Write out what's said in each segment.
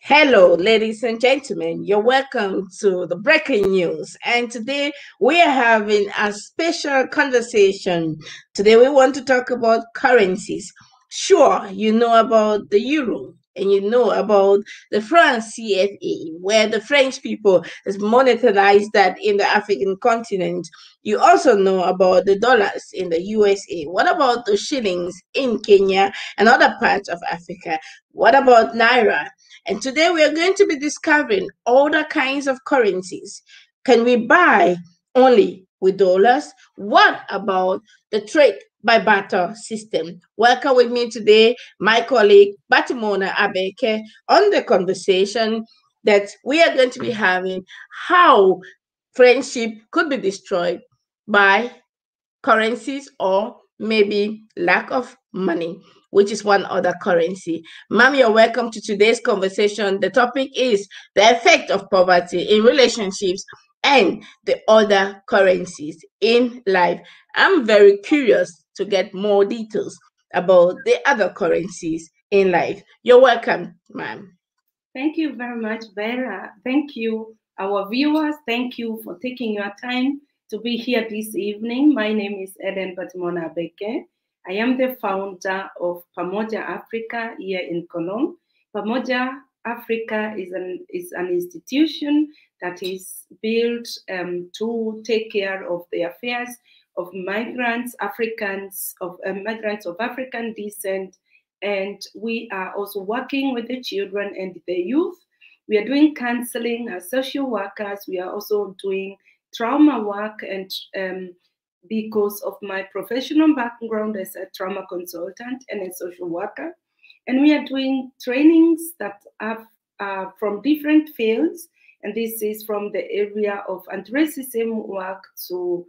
Hello, ladies and gentlemen. You're welcome to the breaking news. And today we are having a special conversation. Today we want to talk about currencies. Sure, you know about the euro and you know about the France CFA, where the French people has monetized that in the African continent. You also know about the dollars in the USA. What about the shillings in Kenya and other parts of Africa? What about Naira? And today we are going to be discovering all the kinds of currencies. Can we buy only with dollars? What about the trade by barter system? Welcome with me today, my colleague Batemona-Abeke, on the conversation that we are going to be having how friendship could be destroyed by currencies or maybe lack of money, which is one other currency. Ma'am, you're welcome to today's conversation. The topic is the effect of poverty in relationships and the other currencies in life. I'm very curious to get more details about the other currencies in life. You're welcome, ma'am. Thank you very much, Vera. Thank you, our viewers. Thank you for taking your time to be here this evening. My name is Ellen Batemona-Abeke. I am the founder of Pamoja Africa here in Cologne. Pamoja Africa is an institution that is built to take care of the affairs of migrants, migrants of African descent. And we are also working with the children and the youth. We are doing counseling as social workers. We are also doing trauma work, and because of my professional background as a trauma consultant and a social worker. And we are doing trainings that are from different fields. And this is from the area of anti-racism work to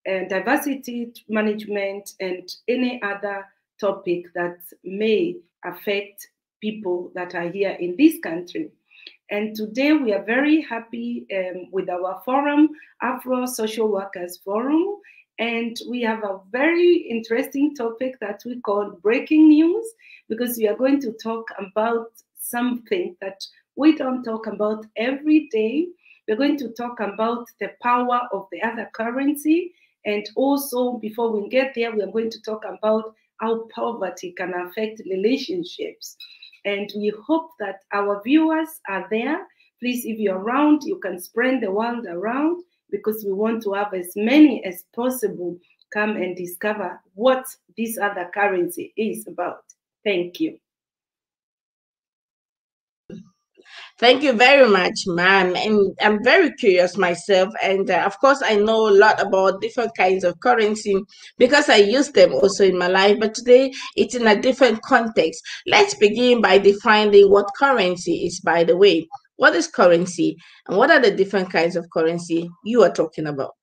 diversity management and any other topic that may affect people that are here in this country. And today we are very happy with our forum, Afro Social Workers Forum. And we have a very interesting topic that we call breaking news, because we are going to talk about something that we don't talk about every day. We're going to talk about the power of the other currency. And also, before we get there, we are going to talk about how poverty can affect relationships. And we hope that our viewers are there. Please, if you're around, you can spread the word around, because we want to have as many as possible come and discover what this other currency is about. Thank you. Thank you very much, ma'am. And I'm very curious myself. And of course, I know a lot about different kinds of currency because I use them also in my life. But today, it's in a different context. Let's begin by defining what currency is, by the way. What is currency? And what are the different kinds of currency you are talking about?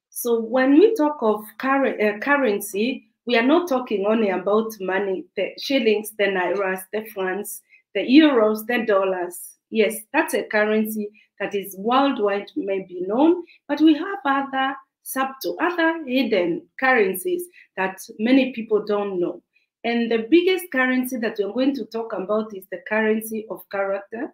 So when we talk of currency, we are not talking only about money, the shillings, the nairas, the francs, the euros, the dollars. Yes, that's a currency that is worldwide, maybe known, but we have other hidden currencies that many people don't know. And the biggest currency that we're going to talk about is the currency of character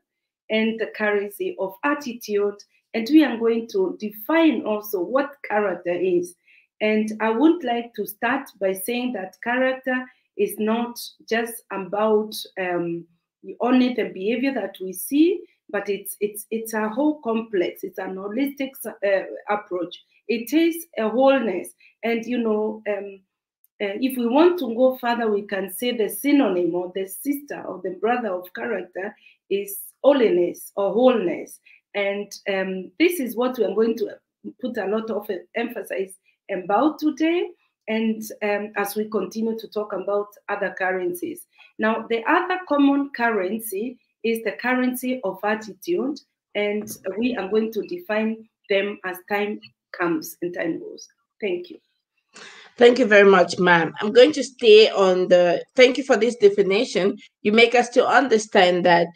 and the currency of attitude. And we are going to define also what character is. And I would like to start by saying that character is not just about only the behavior that we see, but it's a whole complex. It's an holistic approach. It is a wholeness. And if we want to go further, we can say the synonym or the sister or the brother of character is holiness or wholeness. And this is what we are going to put a lot of emphasis about today. And as we continue to talk about other currencies. Now, the other common currency is the currency of attitude. And we are going to define them as time comes and time goes. Thank you. Thank you very much, ma'am. I'm going to stay on thank you for this definition. You make us to understand that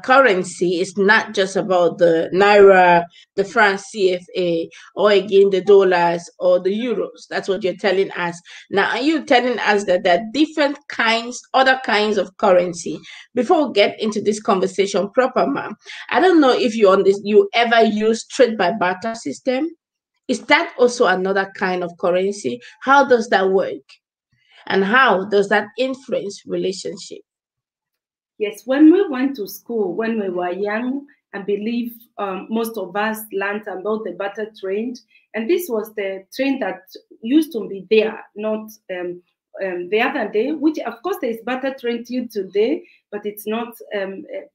currency is not just about the naira, the franc CFA, or again the dollars or the euros. That's what you're telling us. Now, are you telling us that there are different kinds, other kinds of currency? Before we get into this conversation proper, ma'am, I don't know if you ever use trade by barter system. Is that also another kind of currency? How does that work? And how does that influence relationship? Yes, when we went to school, when we were young, I believe most of us learned about the barter trade. And this was the trend that used to be there, not the other day, which of course there is barter trade today, but it's not,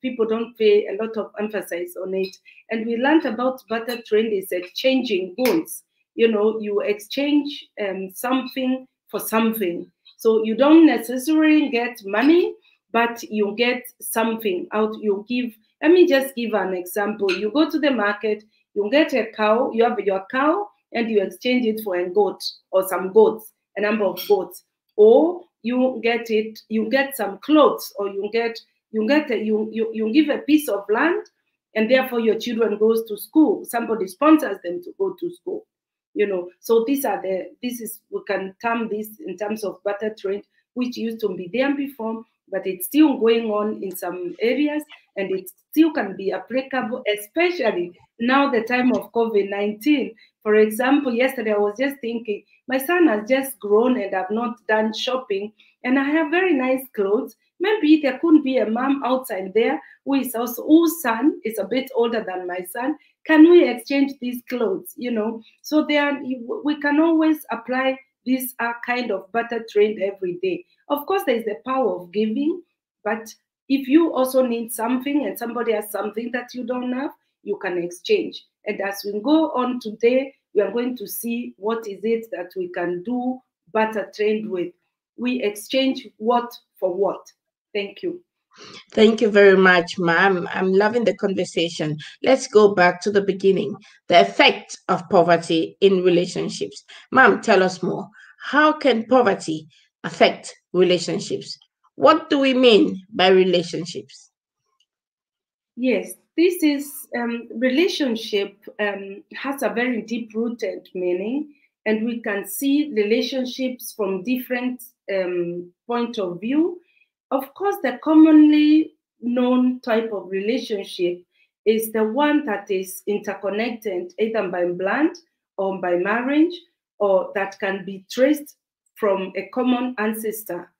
people don't pay a lot of emphasis on it. And we learned about barter trade is exchanging goods. You know, you exchange something for something. So you don't necessarily get money, but you get something out. You give, let me just give an example. You go to the market, you get a cow, you have your cow, and you exchange it for a goat or some goats, a number of goats. Or you get some clothes, or you give a piece of land, and therefore your children goes to school. Somebody sponsors them to go to school. You know, so we can term this in terms of barter trade, which used to be there before, but it's still going on in some areas, and it still can be applicable, especially now the time of COVID-19. For example, yesterday I was just thinking, my son has just grown and I've not done shopping, and I have very nice clothes. Maybe there couldn't be a mom outside there whose son is a bit older than my son. Can we exchange these clothes? You know, so we can always apply this kind of barter trade every day. Of course, there is the power of giving, but if you also need something and somebody has something that you don't have, you can exchange. And as we go on today, we are going to see what is it that we can do barter trade with. We exchange what for what. Thank you. Thank you very much, ma'am. I'm loving the conversation. Let's go back to the beginning. The effect of poverty in relationships. Ma'am, tell us more. How can poverty affect relationships? What do we mean by relationships? Yes, this is relationship has a very deep-rooted meaning, and we can see relationships from different point of view. Of course, the commonly known type of relationship is the one that is interconnected either by blood or by marriage, or that can be traced from a common ancestor.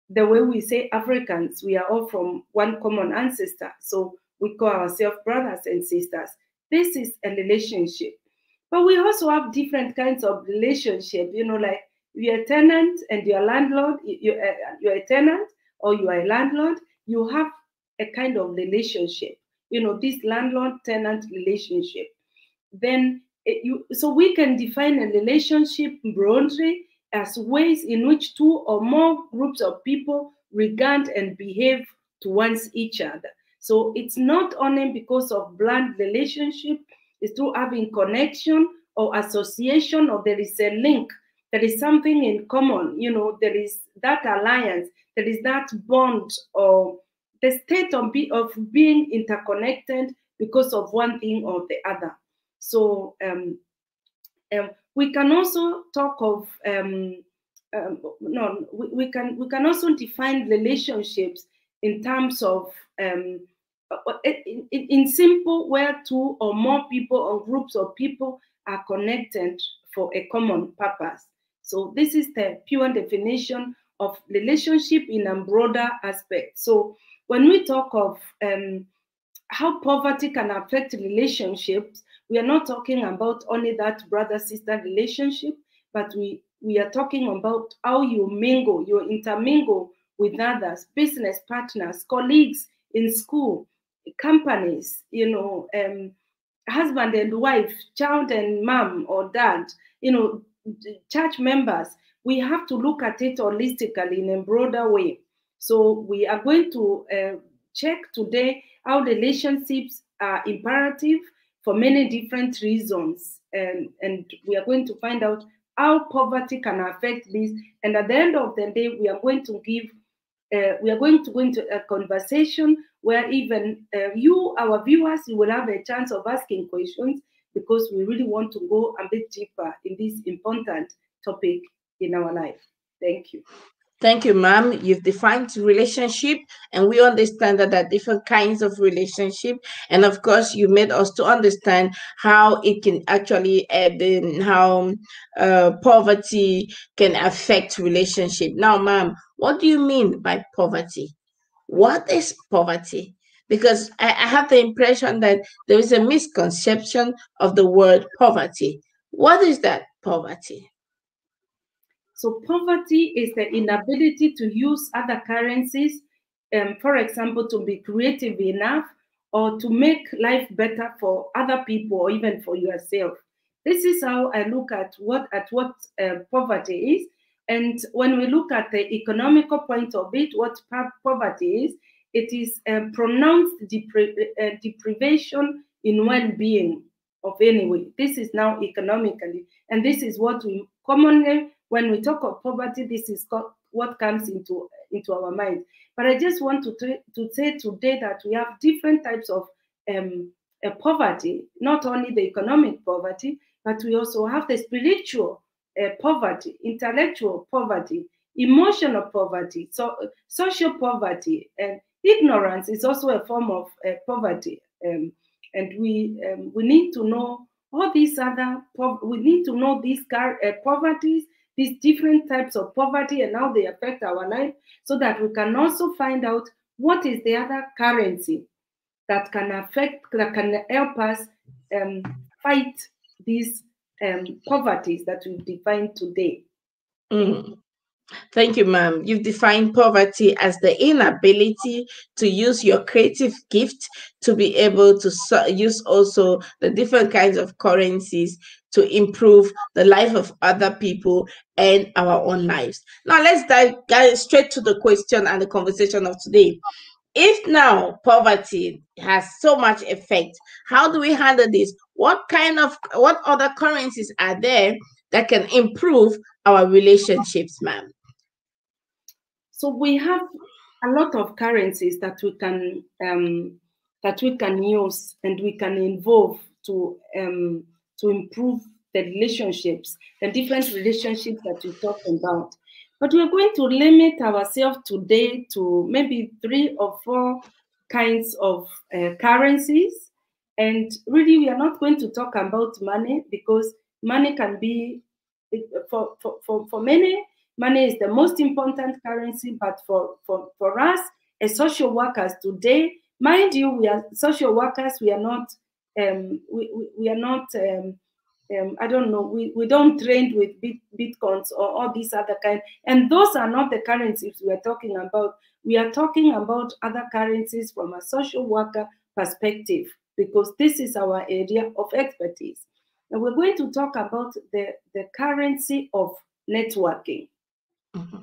The way we say Africans, we are all from one common ancestor. So we call ourselves brothers and sisters. This is a relationship. But we also have different kinds of relationship, you know, like you're a tenant and you're a landlord, you're a tenant or you are a landlord, you have a kind of relationship, you know, this landlord-tenant relationship. Then so we can define a relationship broadly as ways in which two or more groups of people regard and behave towards each other. So it's not only because of blood relationship, it's through having connection or association, or there is a link, there is something in common, you know, there is that alliance, there is that bond, or the state of being interconnected because of one thing or the other. So we can also talk of no, we can also define relationships in terms of in simple, where two or more people or groups of people are connected for a common purpose. So this is the pure definition of relationship in a broader aspect. So when we talk of how poverty can affect relationships, we are not talking about only that brother-sister relationship, but we are talking about how you intermingle with others, business partners, colleagues in school, companies, you know, husband and wife, child and mom or dad, you know, church members. We have to look at it holistically in a broader way. So we are going to check today how relationships are imperative for many different reasons. And we are going to find out how poverty can affect this. And at the end of the day, we are going to go into a conversation where even you, our viewers, you will have a chance of asking questions, because we really want to go a bit deeper in this important topic in our life. Thank you. Thank you, ma'am. You've defined relationship, and we understand that there are different kinds of relationship. And of course, you made us to understand how it can actually, how poverty can affect relationship. Now, ma'am, what do you mean by poverty? What is poverty? Because I have the impression that there is a misconception of the word poverty. What is that poverty? So poverty is the inability to use other currencies, for example, to be creative enough or to make life better for other people or even for yourself. This is how I look at what poverty is. And when we look at the economical point of it, what poverty is, it is pronounced deprivation in well-being of any way. This is now economically, and this is what we commonly, when we talk of poverty, this is what comes into our mind. But I just want to say today that we have different types of poverty, not only the economic poverty, but we also have the spiritual poverty, intellectual poverty, emotional poverty, so social poverty, and ignorance is also a form of poverty. And we need to know all these other, we need to know these poverties, these different types of poverty and how they affect our life, so that we can also find out what is the other currency that can help us fight these poverties that we've defined today. Mm. Thank you, ma'am. You've defined poverty as the inability to use your creative gift to be able to use also the different kinds of currencies to improve the life of other people and our own lives. Now, let's dive straight to the question and the conversation of today. If now poverty has so much effect, how do we handle this? What other currencies are there that can improve our relationships, ma'am? So we have a lot of currencies that we can use and we can involve to improve the relationships, the different relationships that we talk about. But we're going to limit ourselves today to maybe 3 or 4 kinds of currencies. And really, we are not going to talk about money, because money can be, for many, money is the most important currency. But for us as social workers today, mind you, we are social workers. We are not, we are not, I don't know, we don't trade with bitcoins or all these other kind. And those are not the currencies we are talking about. We are talking about other currencies from a social worker perspective, because this is our area of expertise. And we're going to talk about the currency of networking. Mm-hmm.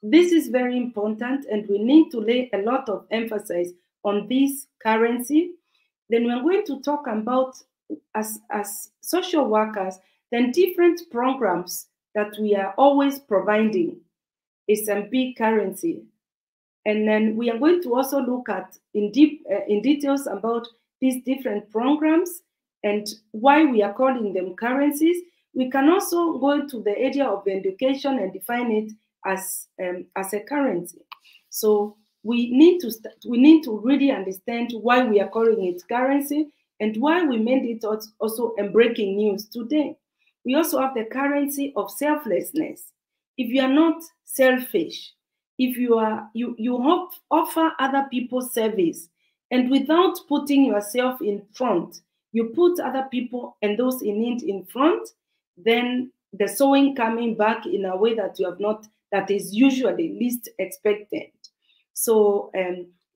This is very important, and we need to lay a lot of emphasis on this currency. Then we're going to talk about, as social workers, then different programs that we are always providing is a big currency. And then we are going to also look at in details about these different programs and why we are calling them currencies. We can also go to the area of education and define it as a currency. So we need to really understand why we are calling it currency and why we made it also a breaking news today. We also have the currency of selflessness. If you are not selfish, if you offer other people service, and without putting yourself in front, you put other people and those in need in front, then the sowing coming back in a way that you have not, that is usually least expected. So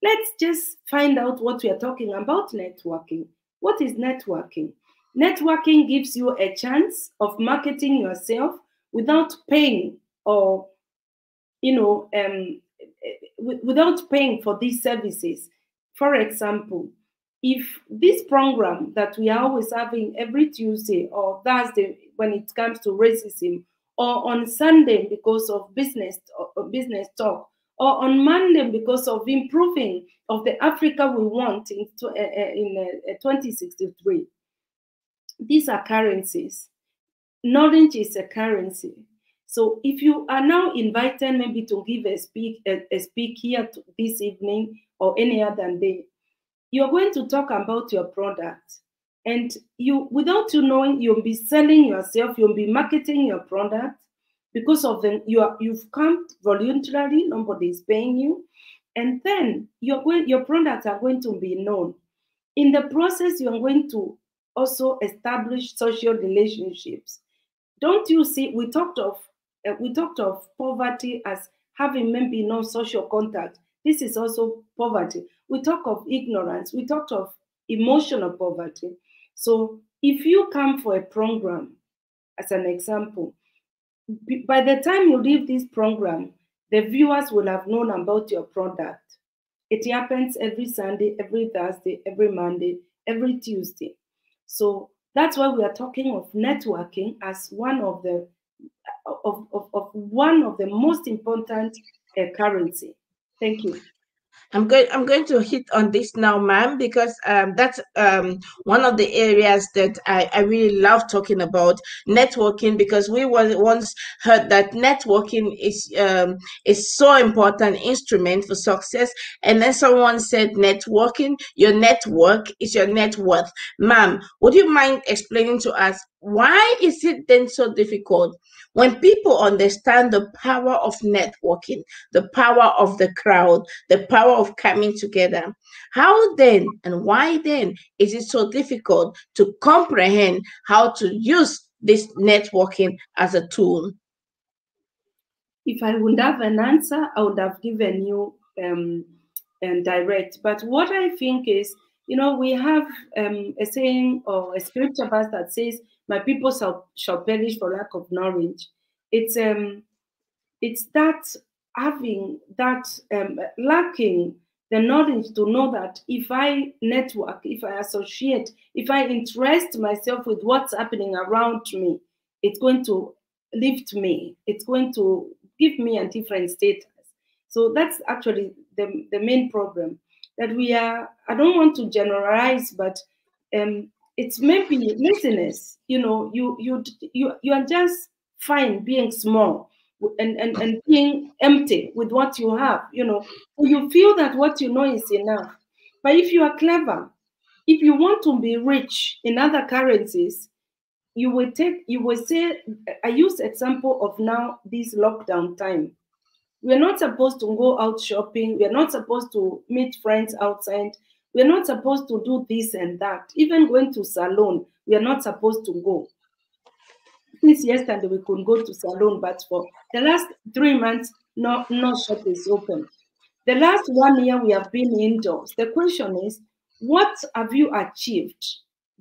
let's just find out what we are talking about. Networking. What is networking? Networking gives you a chance of marketing yourself without paying, or without paying for these services. For example, if this program that we are always having every Tuesday or Thursday when it comes to racism or on Sunday because of business talk, or on Monday because of improving of the Africa we want in 2063. These are currencies. Knowledge is a currency. So if you are now invited maybe to give a speak here this evening or any other day, you're going to talk about your product. And you, without you knowing, you'll be selling yourself, you'll be marketing your product because of you've come voluntarily, nobody is paying you. And then your products are going to be known. In the process, you're going to also establish social relationships. Don't you see, we talked of poverty as having maybe no social contact. This is also poverty. We talk of ignorance. We talked of emotional poverty. So if you come for a program, as an example, by the time you leave this program, the viewers will have known about your product. It happens every Sunday, every Thursday, every Monday, every Tuesday. So that's why we are talking of networking as one of the most important currency. Thank you. I'm going to hit on this now, ma'am, because that's one of the areas that I really love talking about, networking, because we once heard that networking is so important instrument for success. And then someone said networking, your network is your net worth. Ma'am, would you mind explaining to us why is it then so difficult when people understand the power of networking, the power of the crowd, the power of coming together? How then and why then is it so difficult to comprehend how to use this networking as a tool? If I would have an answer, I would have given you direct. But what I think is, we have a saying or a scripture verse that says, "My people shall perish for lack of knowledge." It's that having that lacking the knowledge to know that if I network, if I associate, if I interest myself with what's happening around me, it's going to lift me. It's going to give me a different status. So that's actually the main problem that we are. I don't want to generalize, but it's maybe laziness. You are just fine being small and being empty with what you have. You feel that what you know is enough. But if you are clever, if you want to be rich in other currencies, you will say, I use example of now this lockdown time. We're not supposed to go out shopping. We're not supposed to meet friends outside. We're not supposed to do this and that. Even going to salon, we are not supposed to go. Since yesterday we could go to salon, but for the last 3 months, no shop is open. The last 1 year we have been indoors. The question is, what have you achieved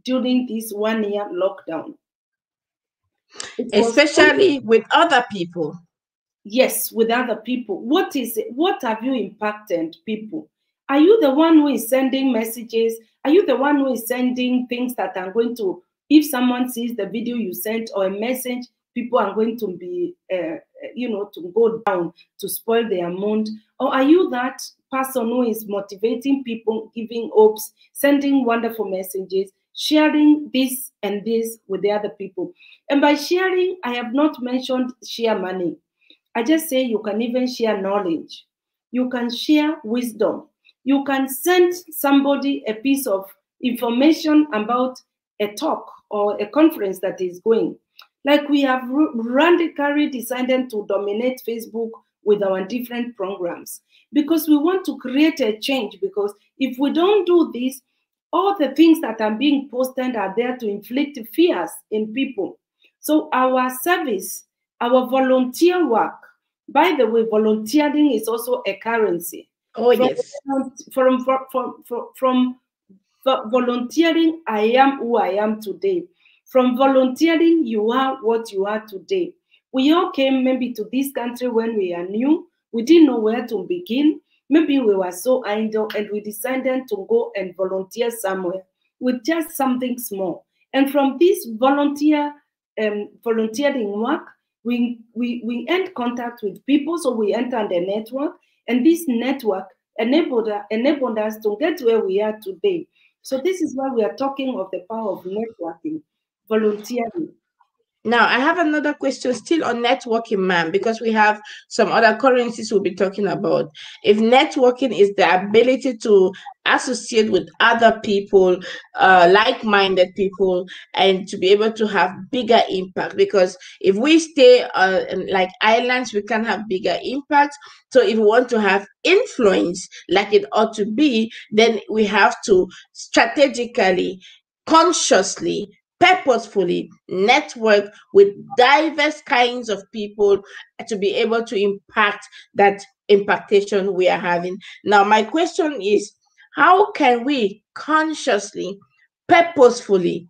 during this 1 year lockdown? Especially with other people. Yes, with other people. What is it? What have you impacted people? Are you the one who is sending messages? Are you the one who is sending things that are going to, if someone sees the video you sent or a message, people are going to be, to go down, to spoil their mood? Or are you that person who is motivating people, giving hopes, sending wonderful messages, sharing this and this with the other people? And by sharing, I have not mentioned share money. I just say you can even share knowledge. You can share wisdom. You can send somebody a piece of information about a talk or a conference that is going. Like we have radically decided to dominate Facebook with our different programs because we want to create a change. Because if we don't do this, all the things that are being posted are there to inflict fears in people. So our service, our volunteer work, by the way, volunteering is also a currency. Oh, yes. From volunteering, I am who I am today. From volunteering, you are what you are today. We all came maybe to this country when we are new. We didn't know where to begin. Maybe we were so idle and we decided to go and volunteer somewhere with just something small. And from this volunteering work, we end contact with people, so we enter the network, and this network enabled us to get where we are today. So this is why we are talking of the power of networking, volunteering. Now, I have another question still on networking, ma'am, because we have some other currencies we'll be talking about. If networking is the ability to associate with other people, like-minded people, and to be able to have bigger impact, because if we stay like islands, we can have bigger impact. So if we want to have influence like it ought to be, then we have to strategically, consciously, purposefully network with diverse kinds of people to be able to impact that impactation we are having. Now, my question is, how can we consciously, purposefully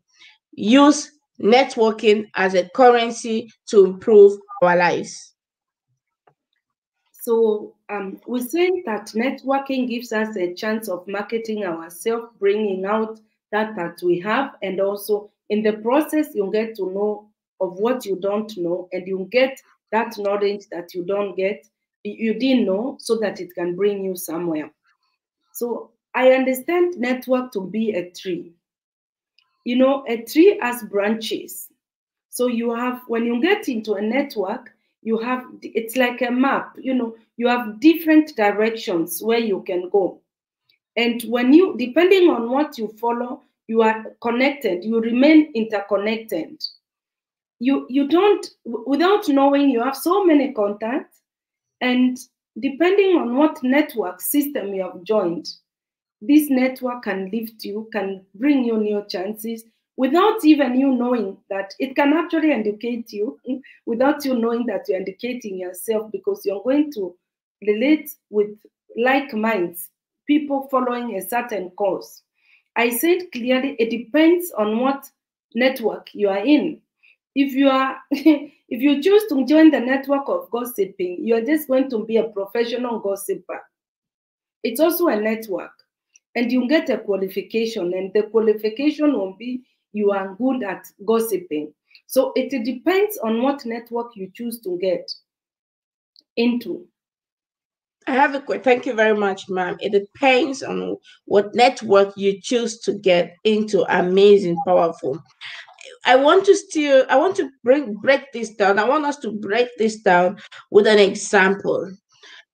use networking as a currency to improve our lives? So we say that networking gives us a chance of marketing ourselves, bringing out that we have, and also in the process you get to know of what you don't know, and you get that knowledge that you didn't know, so that it can bring you somewhere. So I understand network to be a tree. You know, a tree has branches. So you have, when you get into a network, you have, it's like a map, you know, you have different directions where you can go. And when you, depending on what you follow, you are connected, you remain interconnected. You don't, without knowing, you have so many contacts, and depending on what network system you have joined, this network can lift you, can bring you new chances without even you knowing that. It can actually educate you without you knowing that you're educating yourself, because you're going to relate with like minds, people following a certain cause. I said clearly, it depends on what network you are in. If you are, if you choose to join the network of gossiping, you're just going to be a professional gossiper. It's also a network, and you get a qualification, and the qualification will be you are good at gossiping. So it depends on what network you choose to get into. I have a question. Thank you very much, ma'am. It depends on what network you choose to get into. Amazing, powerful. I want to break this down. I want us to break this down with an example.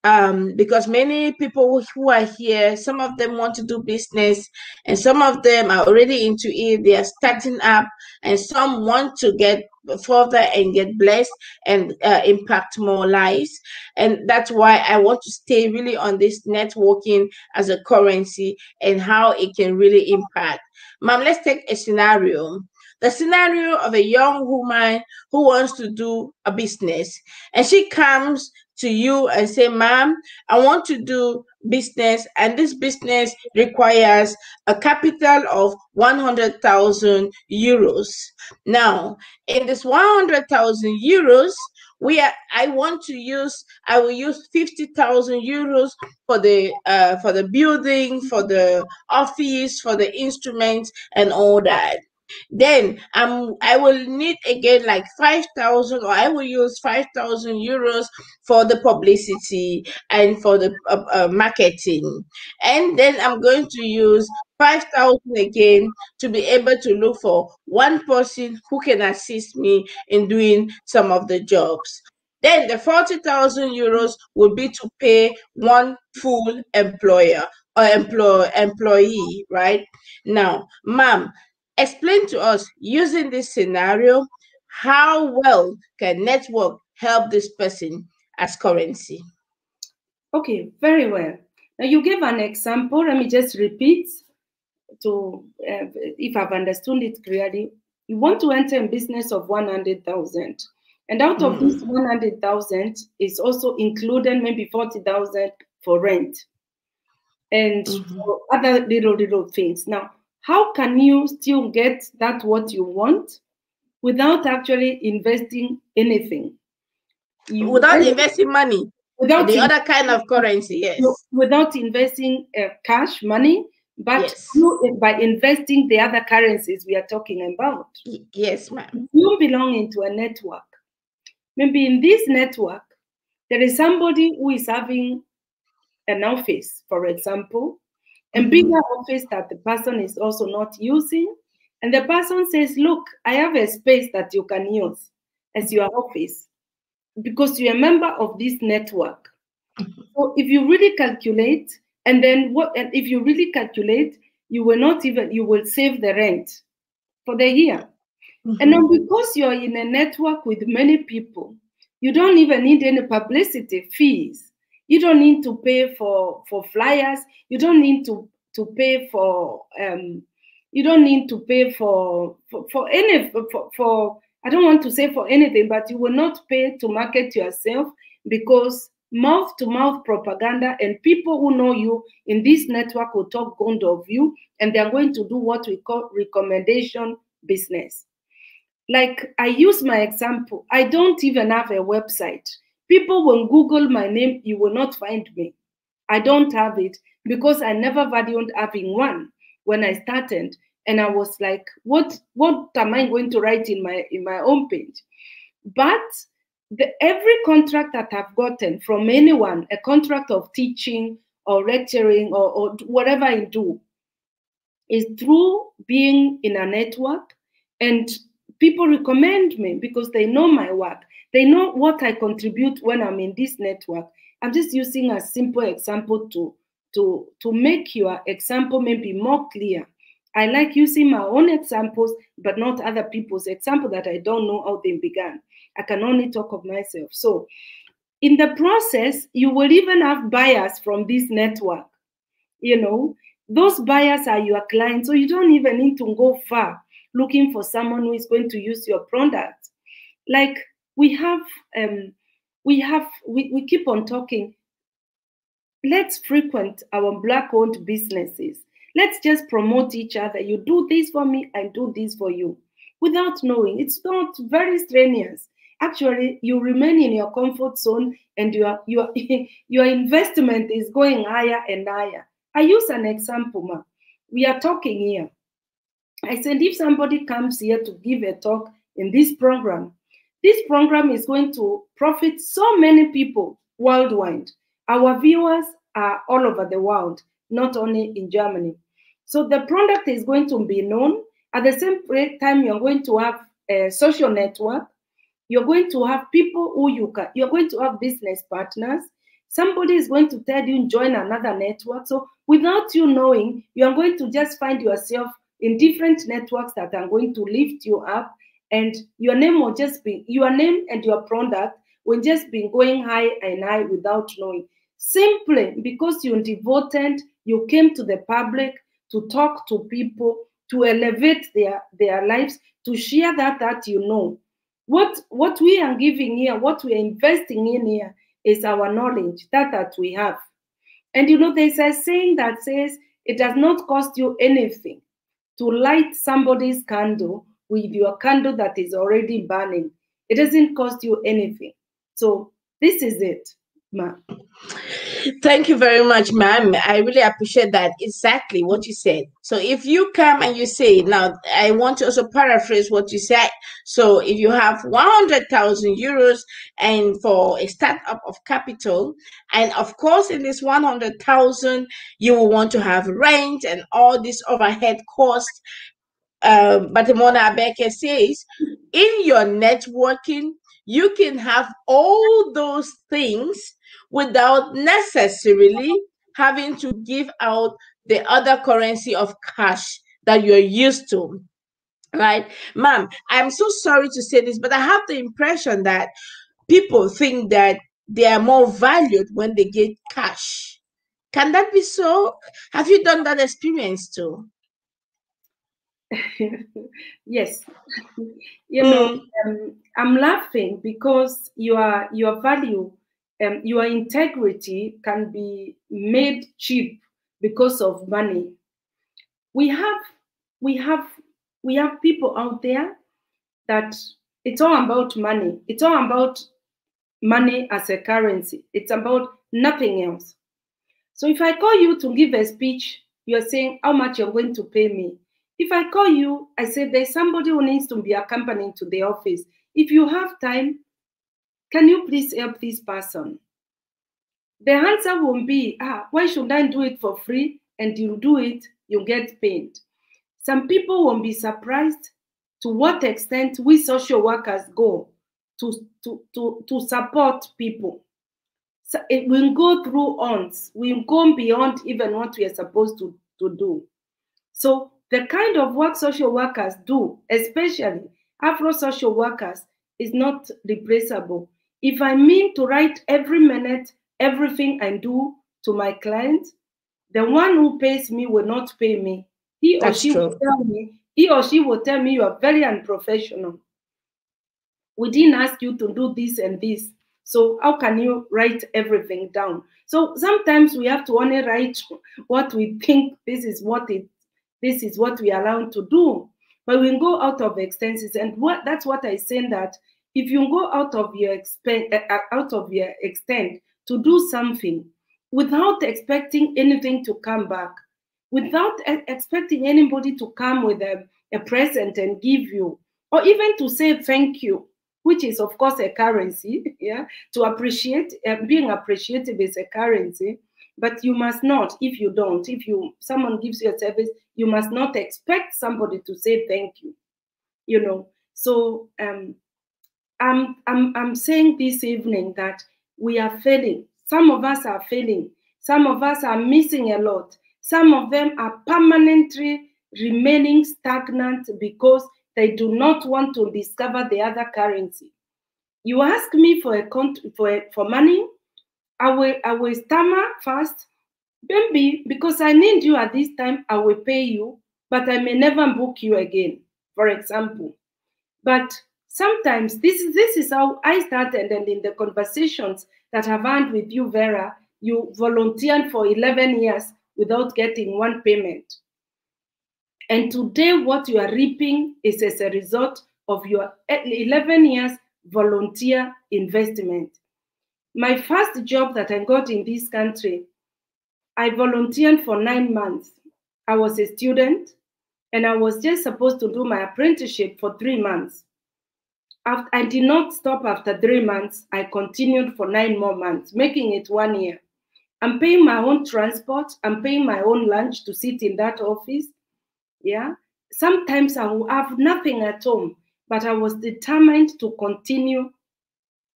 Because many people who are here, some of them want to do business, and some of them are already into it. They are starting up, and some want to get further and get blessed and impact more lives. And that's why I want to stay really on this networking as a currency and how it can really impact. Ma'am, let's take a scenario. The scenario of a young woman who wants to do a business, and she comes to you and say, ma'am, I want to do business, and this business requires a capital of 100,000 euros. Now, in this 100,000 euros, I will use 50,000 euros for the building, for the office, for the instruments, and all that. Then I will need again like 5,000, or I will use 5,000 euros for the publicity and for the marketing. And then I'm going to use 5,000 again to be able to look for one person who can assist me in doing some of the jobs. Then the 40,000 euros will be to pay one full employer or employee, right? Now, ma'am, explain to us, using this scenario, how well can network help this person as currency? Okay, very well. Now you gave an example. Let me just repeat to if I've understood it clearly. You want to enter a business of 100,000, and out of this 100,000 is also included maybe 40,000 for rent and for other little things. Now, how can you still get that what you want without actually investing anything? Without investing money, without the other kind of currency, yes. Without investing cash money, but Yes. by investing the other currencies we are talking about. Yes, ma'am. You belong into a network. Maybe in this network, there is somebody who is having an office, for example, a bigger office that the person is also not using. And the person says, look, I have a space that you can use as your office because you're a member of this network. So if you really calculate, and then if you really calculate, you will save the rent for the year. And then because you're in a network with many people, you don't even need any publicity fees. You don't need to pay for flyers. You don't need to pay for you don't need to pay for I don't want to say for anything, but you will not pay to market yourself, because mouth-to-mouth propaganda and people who know you in this network will talk good of you, and they're going to do what we call recommendation business. Like, I use my example. I don't even have a website. People will Google my name, you will not find me. I don't have it because I never valued having one when I started. And I was like, what am I going to write in my own page? But every contract that I've gotten from anyone, a contract of teaching or lecturing or whatever I do, is through being in a network, and people recommend me because they know my work. They know what I contribute when I'm in this network. I'm just using a simple example to make your example maybe more clear. I like using my own examples, but not other people's example that I don't know how they began. I can only talk of myself. So in the process, you will even have buyers from this network. You know, those buyers are your clients, so you don't even need to go far looking for someone who is going to use your product. Like we keep on talking. Let's frequent our Black-owned businesses. Let's just promote each other. You do this for me, I do this for you, without knowing. It's not very strenuous. Actually, you remain in your comfort zone, and your investment is going higher and higher. I use an example, ma. We are talking here. I said, if somebody comes here to give a talk in this program is going to profit so many people worldwide. Our viewers are all over the world, not only in Germany. So the product is going to be known. At the same time, you're going to have a social network. You're going to have people who you're going to have business partners. Somebody is going to tell you, join another network. So without you knowing, you're going to just find yourself in different networks that are going to lift you up, and your name and your product will just be going high and high without knowing. Simply because you're devoted, you came to the public to talk to people, to elevate their lives, to share that you know. What we are giving here, what we are investing in here is our knowledge, that we have. And you know, there's a saying that says, it does not cost you anything to light somebody's candle with your candle that is already burning. It doesn't cost you anything. So this is it, ma. Thank you very much, ma'am. I really appreciate that. Exactly what you said. So if you come and you say, now I want to also paraphrase what you said. So if you have 100,000 euros and for a startup of capital, and of course in this 100,000, you will want to have rent and all this overhead cost. Batemona-Abeke says, in your networking, you can have all those things without necessarily having to give out the other currency of cash that you're used to. Right? Ma'am, I'm so sorry to say this, but I have the impression that people think that they are more valued when they get cash. Can that be so? Have you done that experience too? Yes. You know, I'm laughing because your value, your integrity can be made cheap because of money. We have people out there that it's all about money. It's all about money as a currency. It's about nothing else. So if I call you to give a speech, you're saying how much you're going to pay me. If I call you, I say there's somebody who needs to be accompanied to the office. If you have time, can you please help this person? The answer won't be, why should I do it for free? And you do it, you get paid. Some people won't be surprised to what extent we social workers go to support people. So it will go through ons. We'll go beyond even what we are supposed to do. So the kind of work social workers do, especially Afro social workers, is not replaceable. If I mean to write every minute, everything I do to my client, the one who pays me will not pay me. He or she will tell me you are very unprofessional. We didn't ask you to do this and this. So how can you write everything down? So sometimes we have to only write what we think this is what we are allowed to do. But we go out of expenses, and that's what I say, that if you go out of your extent to do something without expecting anything to come back, without expecting anybody to come with a present and give you, or even to say thank you, which is of course a currency, yeah, to appreciate, being appreciative is a currency, but you must not, if someone gives you a service, you must not expect somebody to say thank you, you know. So I'm saying this evening that we are failing. Some of us are failing. Some of us are missing a lot. Some of them are permanently remaining stagnant because they do not want to discover the other currency. You ask me for money, I will stammer first. Maybe because I need you at this time, I will pay you, but I may never book you again, for example. But sometimes this is how I started, and in the conversations that I've had with you, Vera, you volunteered for 11 years without getting one payment. And today what you are reaping is as a result of your 11 years volunteer investment. My first job that I got in this country, I volunteered for 9 months. I was a student and I was just supposed to do my apprenticeship for 3 months. I did not stop after 3 months. I continued for 9 more months, making it 1 year. I'm paying my own transport. I'm paying my own lunch to sit in that office. Yeah. Sometimes I will have nothing at home, but I was determined to continue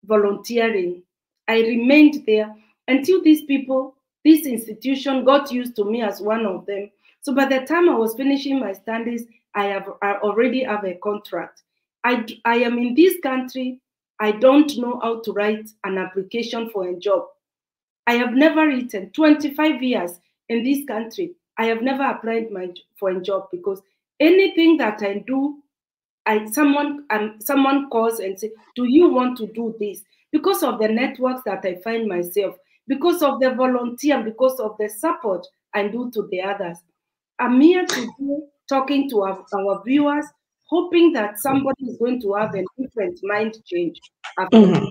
volunteering. I remained there until this institution got used to me as one of them. So by the time I was finishing my studies, I already have a contract. I am in this country. I don't know how to write an application for a job. I have never written 25 years in this country. I have never applied for a job because anything that I do, someone calls and say, do you want to do this? Because of the networks that I find myself, because of the volunteer, because of the support I do to the others. I'm here today talking to our viewers, hoping that somebody is going to have a different mind change after the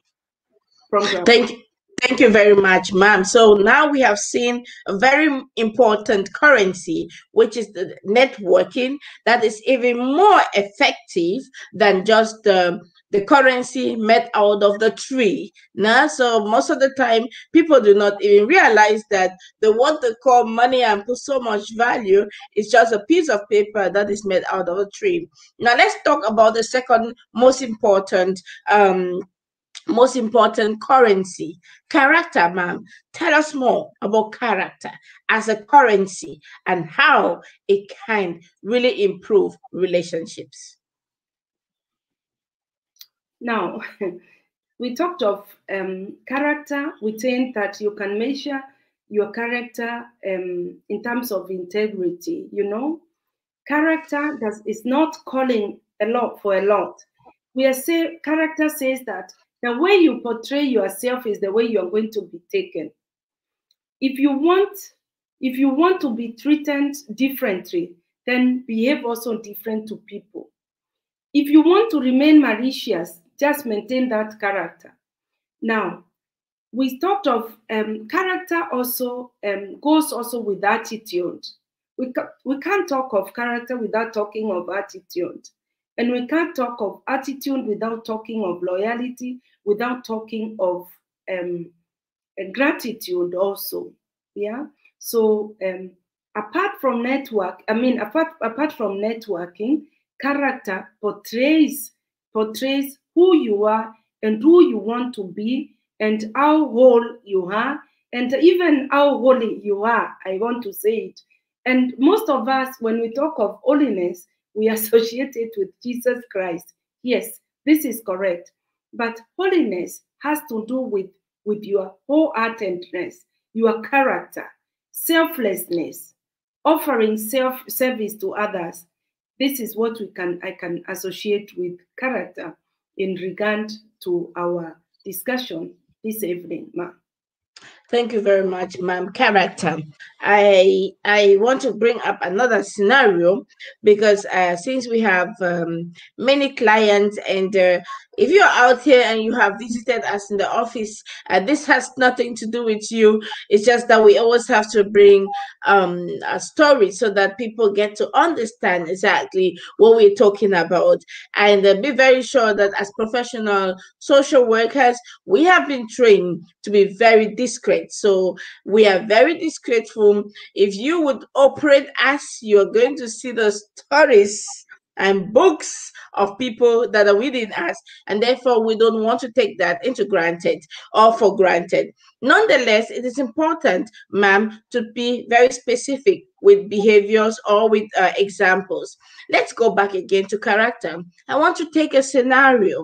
program. Thank you very much, ma'am. So now we have seen a very important currency, which is the networking, that is even more effective than just the currency made out of the tree. Now, so most of the time, people do not even realize that the what they call money and put so much value is just a piece of paper that is made out of a tree. Now, let's talk about the second most important currency, character, ma'am. Tell us more about character as a currency and how it can really improve relationships. Now, we talked of character. We think that you can measure your character in terms of integrity. You know, character is not calling a lot for a lot. Character says that the way you portray yourself is the way you are going to be taken. If you want to be treated differently, then behave also different to people. If you want to remain malicious, just maintain that character. Now, we talked of character also goes also with attitude. We can't talk of character without talking of attitude. And we can't talk of attitude without talking of loyalty. without talking of gratitude also. Yeah. So apart from networking, character portrays who you are and who you want to be and how whole you are and even how holy you are. I want to say it. And most of us, when we talk of holiness, we associate it with Jesus Christ. Yes, this is correct. But holiness has to do with your wholeheartedness, your character, selflessness, offering service to others. This is what I can associate with character in regard to our discussion this evening, ma'am. Thank you very much, ma'am. Character. I want to bring up another scenario because since we have many clients, and if you're out here and you have visited us in the office, this has nothing to do with you. It's just that we always have to bring a story so that people get to understand exactly what we're talking about, and be very sure that as professional social workers, we have been trained to be very discreet. So we are very discreetful. If you would operate as, you're going to see the stories and books of people that are within us, and therefore we don't want to take that into granted or for granted. Nonetheless, it is important, ma'am, to be very specific with behaviors or with examples. Let's go back again to character. I want to take a scenario.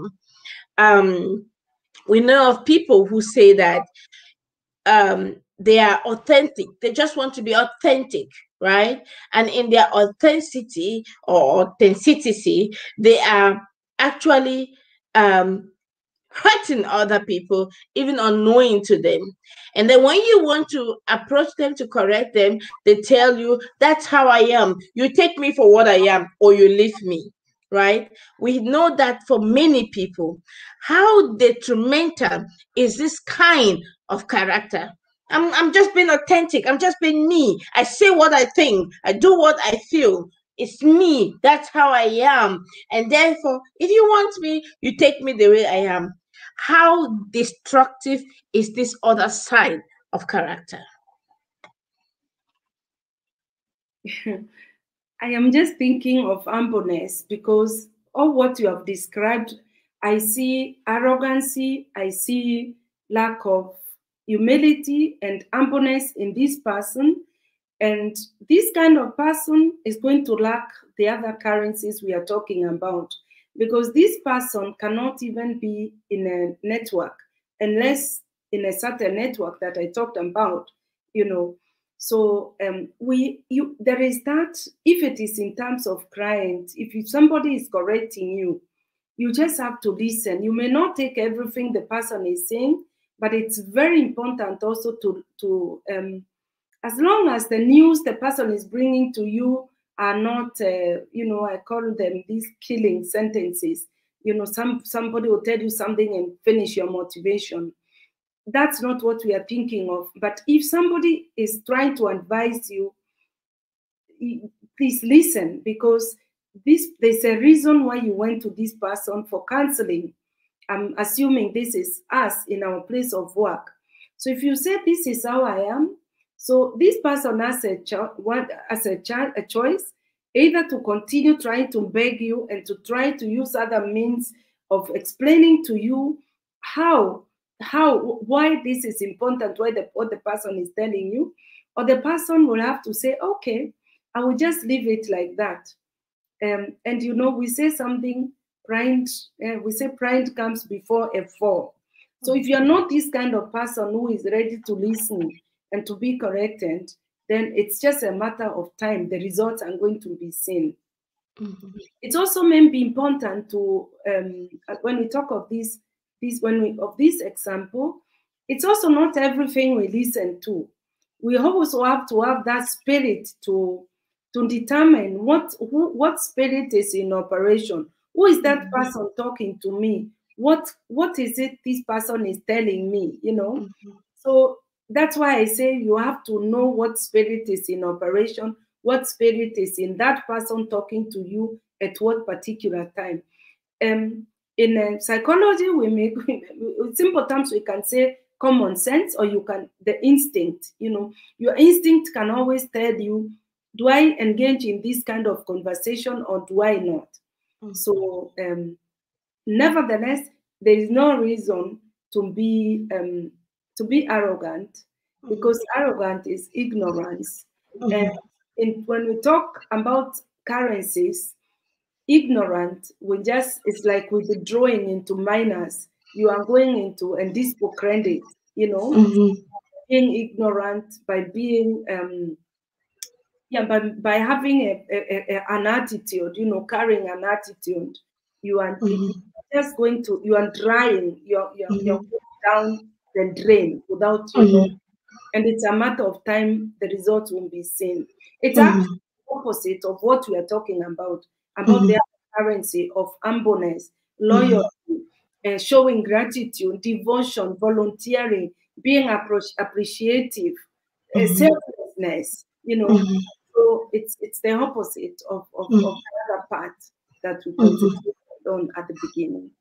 We know of people who say that they are authentic. They just want to be authentic, right? And in their authenticity or authenticity, they are actually hurting other people, even unknowing to them. And then when you want to approach them to correct them, they tell you, that's how I am. You take me for what I am, or you leave me, right? We know that for many people, how detrimental is this kind of character? I'm just being authentic. I'm just being me. I say what I think. I do what I feel. It's me. That's how I am. And therefore, if you want me, you take me the way I am. How destructive is this other side of character? I am just thinking of humbleness because of what you have described. I see arrogancy, I see lack of humility and humbleness in this person. And this kind of person is going to lack the other currencies we are talking about, because this person cannot even be in a network unless in a certain network that I talked about, you know. So there is that. If it is in terms of client, if somebody is correcting you, you just have to listen. You may not take everything the person is saying, but it's very important also to as long as the news the person is bringing to you are not, I call them these killing sentences. Somebody will tell you something and finish your motivation. That's not what we are thinking of. But if somebody is trying to advise you, please listen, because there's a reason why you went to this person for counseling. I'm assuming this is us in our place of work. So if you say this is how I am, so this person has a choice, either to continue trying to beg you and to try to use other means of explaining to you why this is important, what the person is telling you, or the person will have to say, okay, I will just leave it like that. And we say something, pride comes before a fall. So if you're not this kind of person who is ready to listen and to be corrected, then it's just a matter of time. The results are going to be seen. Mm-hmm. It's also maybe important to, when we talk of this example, it's also not everything we listen to. We also have to have that spirit to determine what spirit is in operation. Who is that person talking to me? What is it this person is telling me? Mm-hmm. So that's why I say you have to know what spirit is in operation, what spirit is in that person talking to you at what particular time. in psychology, we make, in simple terms, we can say common sense, or you can, the instinct, you know, your instinct can always tell you, do I engage in this kind of conversation or do I not? So nevertheless, there is no reason to be arrogant, because arrogant is ignorance. And when we talk about currencies, ignorant, it's like withdrawing into minus. You are going into a dispo credit, you know, being ignorant by being by having an attitude, you know, carrying an attitude. You are just going to, you are drying, you're going down the drain without you know, and it's a matter of time the results will be seen. It's actually the opposite of what we are talking about the currency of humbleness, loyalty, showing gratitude, devotion, volunteering, being appreciative, selflessness, you know. So it's the opposite of the other part that we concentrated on at the beginning.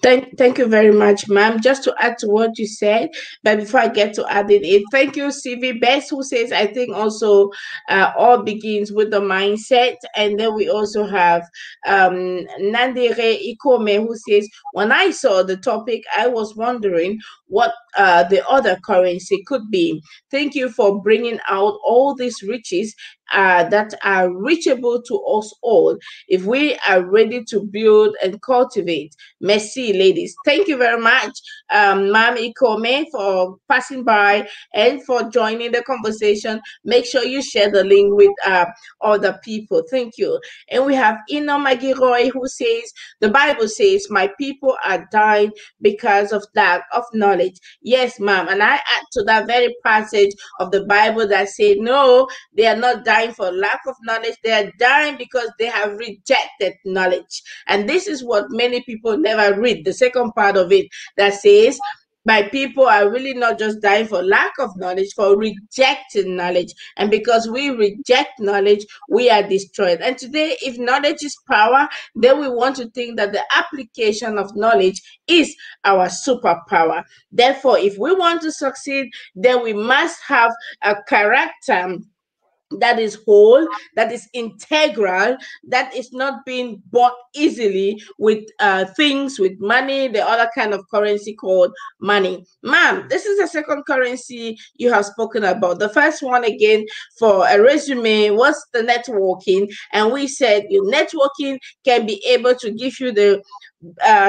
Thank you very much, ma'am. Just to add to what you said, but before I get to adding it, thank you, CV Best, who says, I think also all begins with the mindset. And then we also have Nandere Ikome, who says, when I saw the topic, I was wondering what the other currency could be. Thank you for bringing out all these riches that are reachable to us all if we are ready to build and cultivate. Merci, ladies. Thank you very much, Ma'am Ikome, for passing by and for joining the conversation. Make sure you share the link with other people. Thank you. And we have Ino Magiroy, who says, the Bible says, my people are dying because of lack of knowledge. Yes, ma'am. And I add to that very passage of the Bible that says, no, they are not dying for lack of knowledge. They are dying because they have rejected knowledge. And this is what many people never read. The second part of it that says, my people are really not just dying for lack of knowledge, for rejecting knowledge. And because we reject knowledge, we are destroyed. And today, if knowledge is power, then we want to think that the application of knowledge is our superpower. Therefore, if we want to succeed, then we must have a character that is whole, that is integral, that is not being bought easily with things, with money, the other kind of currency called money. Ma'am, this is the second currency you have spoken about. The first one, again, for a resume, was the networking. And we said your networking can be able to give you the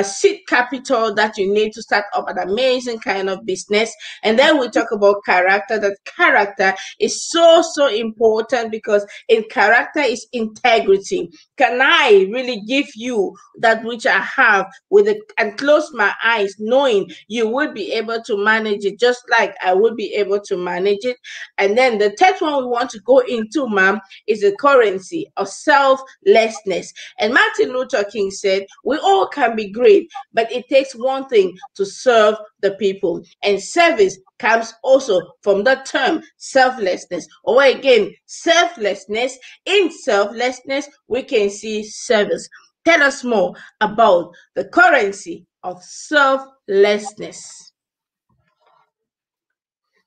seed capital that you need to start up an amazing kind of business. And then we talk about character. That character is so important, because in character is integrity. Can I really give you that which I have with it and close my eyes, knowing you will be able to manage it just like I will be able to manage it? And then the third one we want to go into, ma'am, is the currency of selflessness. And Martin Luther King said, we all can be great, but it takes one thing to serve the people. And service comes also from the term selflessness. Or again, selflessness. In selflessness, we can see service. Tell us more about the currency of selflessness.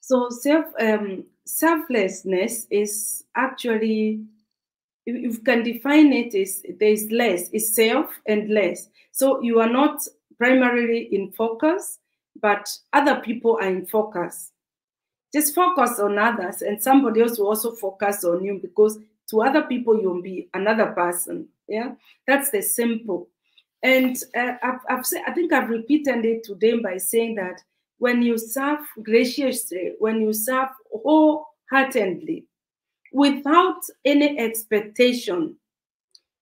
So selflessness is actually, you can define it as there's less, is self and less. So you are not primarily in focus, but other people are in focus. Just focus on others, and somebody else will also focus on you, because to other people you'll be another person. Yeah, that's the simple. And I think I've repeated it today by saying that when you serve graciously, when you serve wholeheartedly, without any expectation,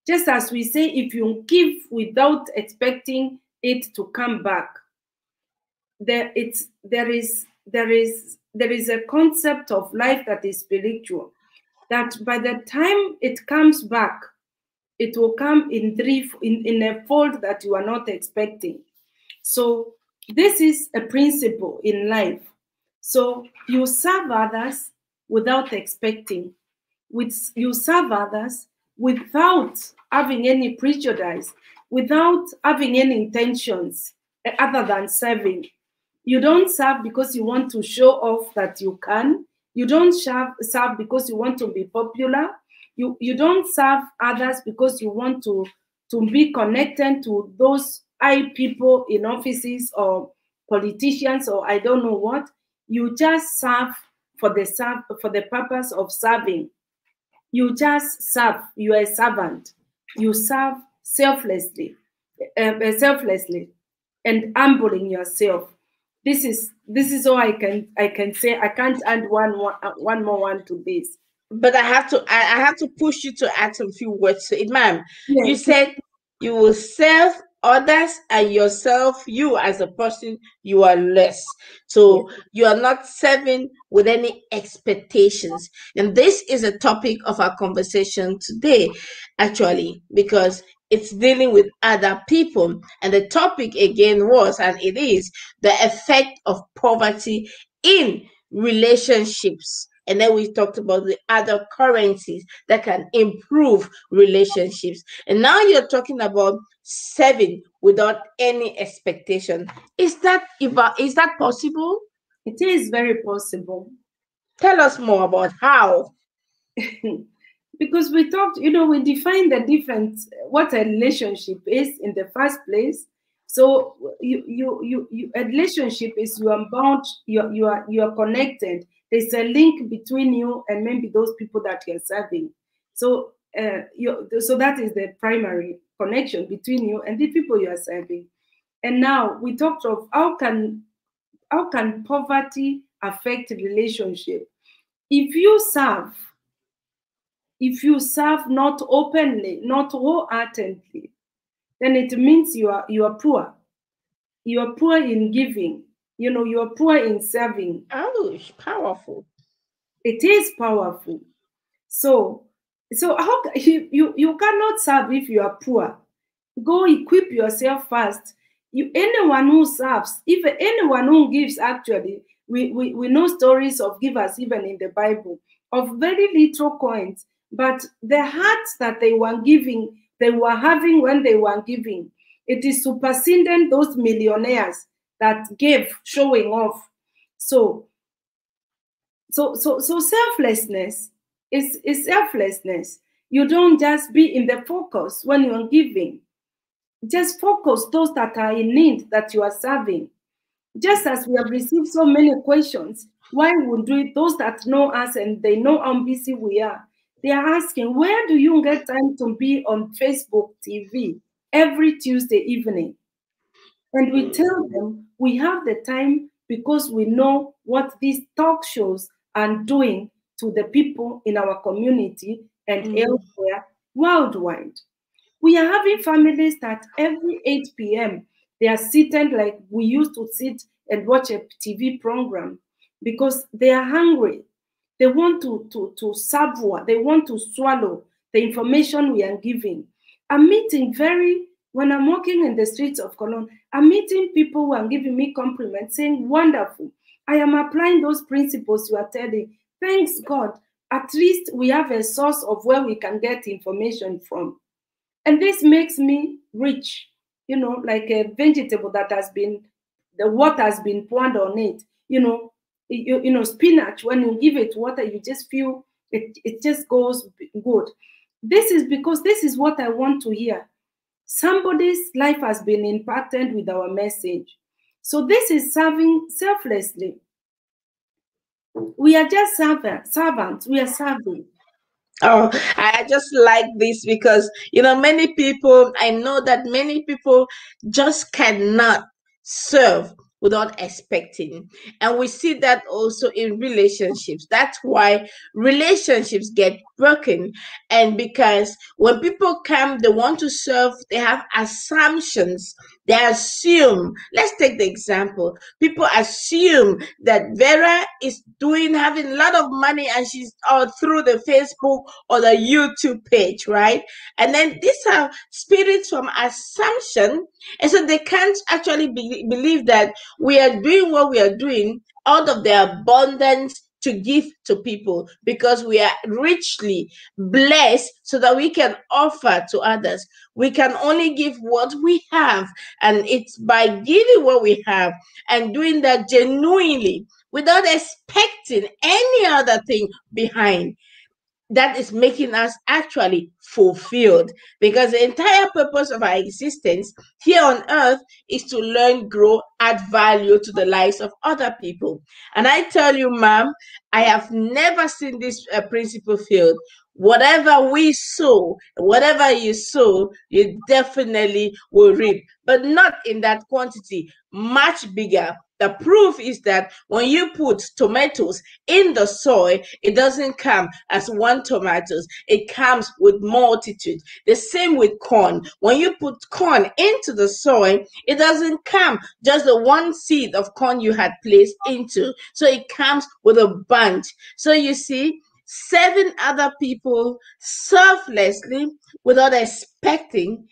just as we say, if you give without expecting it to come back, there is a concept of life that is spiritual, that by the time it comes back, it will come in a fold that you are not expecting. So this is a principle in life. So you serve others without expecting. You serve others without having any prejudice, without having any intentions other than serving. You don't serve because you want to show off that you can. You don't serve because you want to be popular. You don't serve others because you want to be connected to those high people in offices or politicians or I don't know what. You just serve for the purpose of serving. You just serve. You are a servant. You serve selflessly, and humbling yourself. This is all I can say. I can't add one more to this. But I have to push you to add some few words to it, ma'am. Yes. You said you will serve others and yourself, you as a person, you are less. So you are not serving with any expectations. And this is a topic of our conversation today, actually, because it's dealing with other people. And the topic again was, and it is, the effect of poverty in relationships. And then we talked about the other currencies that can improve relationships. And now you're talking about serving without any expectation. Is that possible? It is very possible. Tell us more about how. Because we talked, we defined the difference, what a relationship is in the first place. So a relationship is you are bound, you are connected. There's a link between you and maybe those people that you're serving. So so that is the primary connection between you and the people you are serving. And now we talked of how can poverty affect relationship. If you serve not openly, not wholeheartedly, then it means you are poor. You are poor in giving. You are poor in serving. Ouch, powerful. It is powerful. So how you cannot serve if you are poor. Go equip yourself first. Anyone who serves, if anyone who gives, actually, we know stories of givers even in the Bible of very little coins, but the hearts that they were giving, they were having when they were giving, it is superseding those millionaires that gave, showing off. So selflessness is selflessness. You don't just be in the focus when you're giving. Just focus those that are in need that you are serving. Just as we have received so many questions, why would we, those that know us and they know how busy we are, they are asking, where do you get time to be on Facebook TV every Tuesday evening? And we tell them we have the time because we know what these talk shows are doing to the people in our community and elsewhere worldwide. We are having families that every 8 p.m. they are seated like we used to sit and watch a TV program because they are hungry. They want to savour, they want to swallow the information we are giving. I'm meeting when I'm walking in the streets of Cologne, I'm meeting people who are giving me compliments, saying, wonderful, I am applying those principles you are telling. Thanks God, at least we have a source of where we can get information from. And this makes me rich, like a vegetable that the water has been poured on it. Spinach, when you give it water, you just feel it just goes good. This is because this is what I want to hear. Somebody's life has been impacted with our message. So this is serving selflessly. We are just servants. We are serving. Oh, I just like this because, many people, I know that many people just cannot serve without expecting. And we see that also in relationships. That's why relationships get broken. And because when people come, they want to serve, they have assumptions. They assume, let's take the example. People assume that Vera is having a lot of money and she's through the Facebook or the YouTube page, right? And then these are spirits from assumption. And so they can't actually believe that we are doing what we are doing out of the abundance to give to people because we are richly blessed so that we can offer to others. We can only give what we have, and it's by giving what we have and doing that genuinely without expecting any other thing behind, that is making us actually fulfilled, because the entire purpose of our existence here on earth is to learn, grow, add value to the lives of other people. And I tell you, ma'am, I have never seen this principle failed. Whatever we sow, whatever you sow, you definitely will reap, but not in that quantity, much bigger. The proof is that when you put tomatoes in the soil, it doesn't come as one tomatoes. It comes with multitude. The same with corn. When you put corn into the soil, it doesn't come just the one seed of corn you had placed into. So it comes with a bunch. So you see, serving other people selflessly without expecting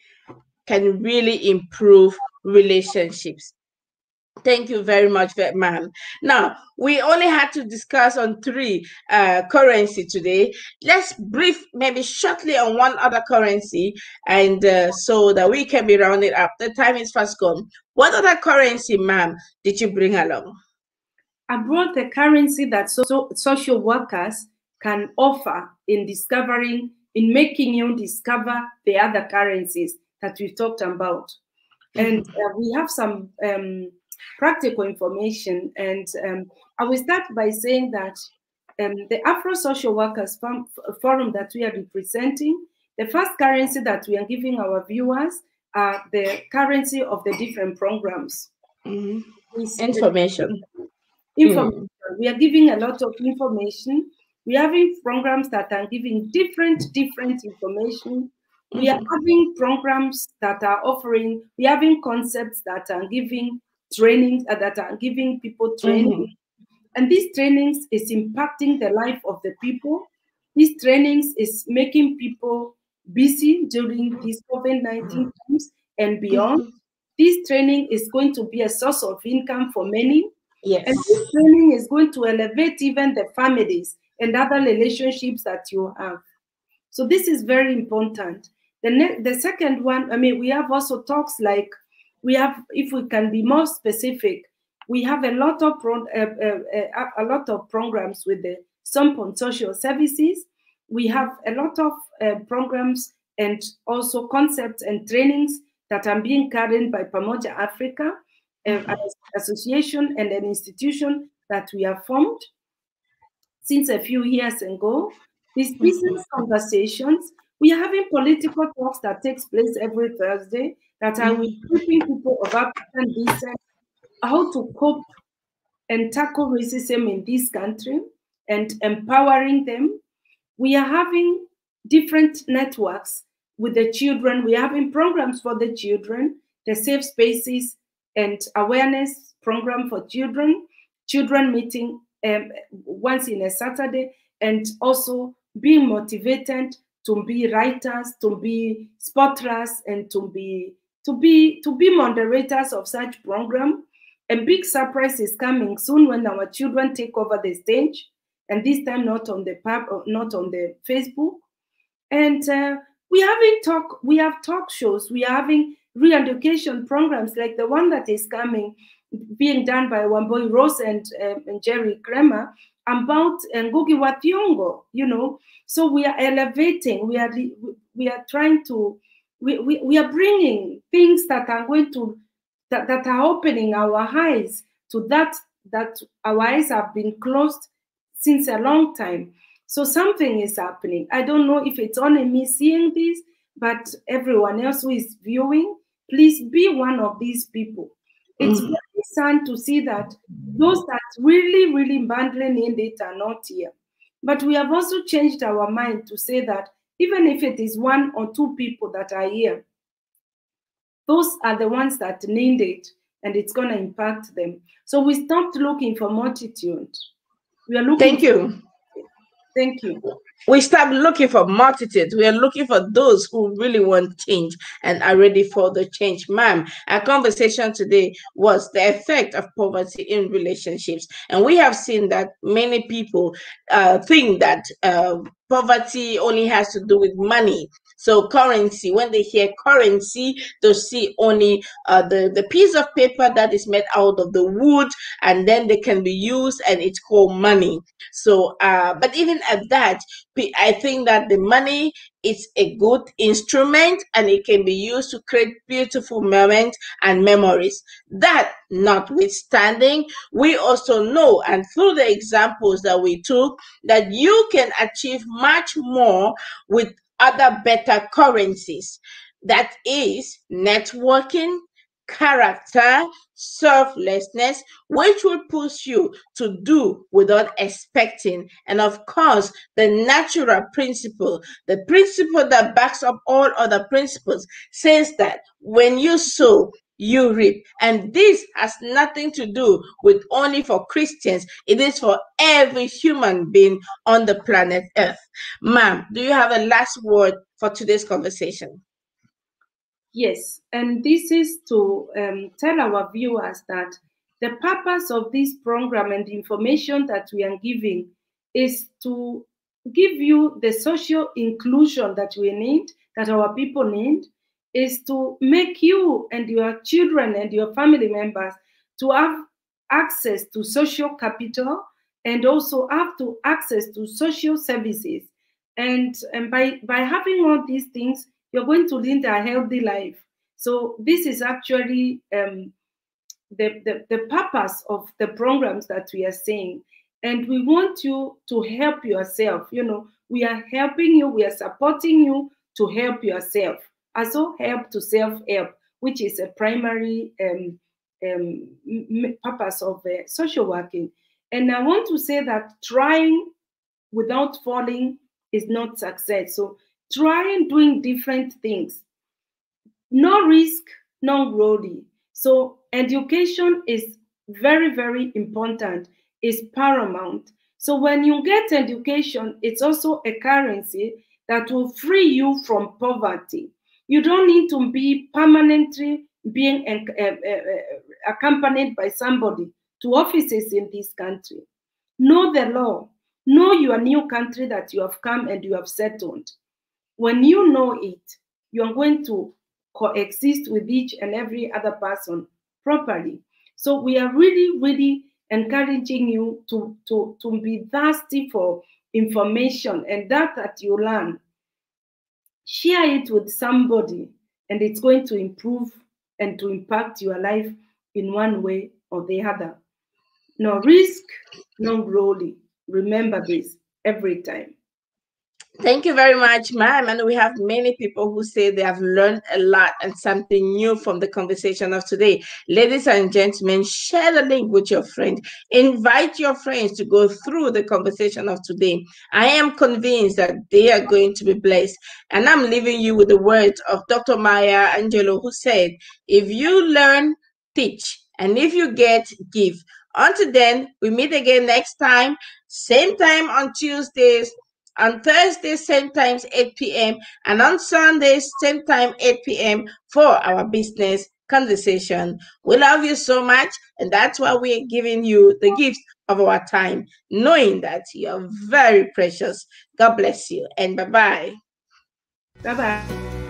can really improve relationships. Thank you very much, ma'am. Now, we only had to discuss on three currency today. Let's brief maybe shortly on one other currency, and so that we can be rounded up. The time is fast gone. What other currency, ma'am, did you bring along? I brought the currency that social workers can offer in discovering, in making you discover the other currencies that we talked about. And we have some practical information. And I will start by saying that the Afro Social Workers Forum that we are representing, the first currency that we are giving our viewers are the currency of the different programs. Information. We are giving a lot of information. We are having programs that are giving different information. We are having programs that are offering, we are having concepts that are giving trainings, that are giving people training. And these trainings is impacting the life of the people. These trainings is making people busy during these COVID-19 times and beyond. This training is going to be a source of income for many. Yes. And this training is going to elevate even the families and other relationships that you have. So this is very important. The second one, I mean, we have also talks like, we have, if we can be more specific, we have a lot of programs with the Sompon social services. We have a lot of programs and also concepts and trainings that are being carried by Pamoja Africa, an association and an institution that we have formed since a few years ago. These business conversations, we are having political talks that takes place every Thursday that are equipping people of African descent how to cope and tackle racism in this country and empowering them. We are having different networks with the children. We are having programs for the children, the safe spaces and awareness program for children meeting once in a Saturday, and also being motivated to be writers, to be spotters, and to be moderators of such program. A big surprise is coming soon when our children take over the stage, and this time not on the Facebook. And we have talk shows. We are having re-education programs like the one that is coming, being done by Wamboi Rose and Jerry Kremer about Ngugi wa Thiong'o, you know. So we are elevating. We are trying to. We are bringing things that are going to that are opening our eyes to that our eyes have been closed since a long time. So something is happening. I don't know if it's only me seeing this, but everyone else who is viewing, please be one of these people. It's very sad to see that those that really bundling in it are not here. But we have also changed our mind to say that even if it is one or two people that are here, those are the ones that need it, and it's going to impact them. So we stopped looking for multitude. We are looking. Thank you. Thank you. We stop looking for multitudes. We are looking for those who really want change and are ready for the change. Ma'am, our conversation today was the effect of poverty in relationships. And we have seen that many people think that poverty only has to do with money. So currency, when they hear currency, they see only the piece of paper that is made out of the wood, and then they can be used, and it's called money. So, but even at that, I think that the money is a good instrument and it can be used to create beautiful moments and memories. That notwithstanding, we also know, and through the examples that we took, that you can achieve much more with other better currencies. That is networking, character, selflessness, which will push you to do without expecting. And of course, the natural principle, the principle that backs up all other principles, says that when you sow, you reap. And this has nothing to do with only for Christians, it is for every human being on the planet Earth. Ma'am, do you have a last word for today's conversation? Yes, and this is to tell our viewers that the purpose of this program and the information that we are giving is to give you the social inclusion that we need, that our people need, is to make you and your children and your family members to have access to social capital and also have to access to social services. And by having all these things, you're going to lead a healthy life. So this is actually the purpose of the programs that we are saying. And we want you to help yourself. You know, we are helping you, we are supporting you to help yourself. Also help to self-help, which is a primary purpose of social working. And I want to say that trying without falling is not success. So trying doing different things. No risk, no glory. So education is very, very important, is paramount. So when you get education, it's also a currency that will free you from poverty. You don't need to be permanently being accompanied by somebody to offices in this country. Know the law. Know your new country that you have come and you have settled. When you know it, you are going to coexist with each and every other person properly. So we are really, really encouraging you to be thirsty for information, and that you learn. Share it with somebody, and it's going to improve and to impact your life in one way or the other. No risk, no glory. Remember this every time. Thank you very much, ma'am. And we have many people who say they have learned a lot and something new from the conversation of today. Ladies and gentlemen, share the link with your friend. Invite your friends to go through the conversation of today. I am convinced that they are going to be blessed. And I'm leaving you with the words of Dr. Maya Angelou, who said, if you learn, teach. And if you get, give. Until then, we meet again next time, same time on Tuesdays. On Thursdays, same times 8 p.m. and on Sundays, same time 8 p.m. for our business conversation. We love you so much, and that's why we're giving you the gift of our time, knowing that you're very precious. God bless you, and bye-bye. Bye-bye.